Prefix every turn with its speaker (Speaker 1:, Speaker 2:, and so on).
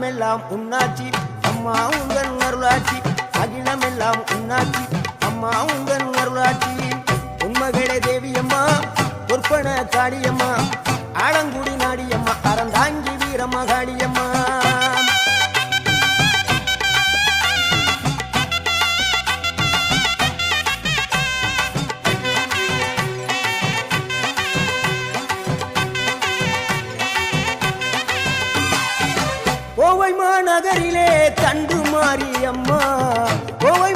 Speaker 1: அகிலமெல்லாம் உன்னாட்சி அம்மா உந்தன் அருளாட்சி அகிலமெல்லாம் உன்னாட்சி அம்மா உந்தன் அருளாட்சி உண்மகளே தேவியம்மா பொற்பன காளியம்மா ஆலங்குடி நாடியம்மா அறந்தாங்கி வீரம்மா காளியம்மா கோவை மாநகரிலே தண்டு மாரியம்மா கோவை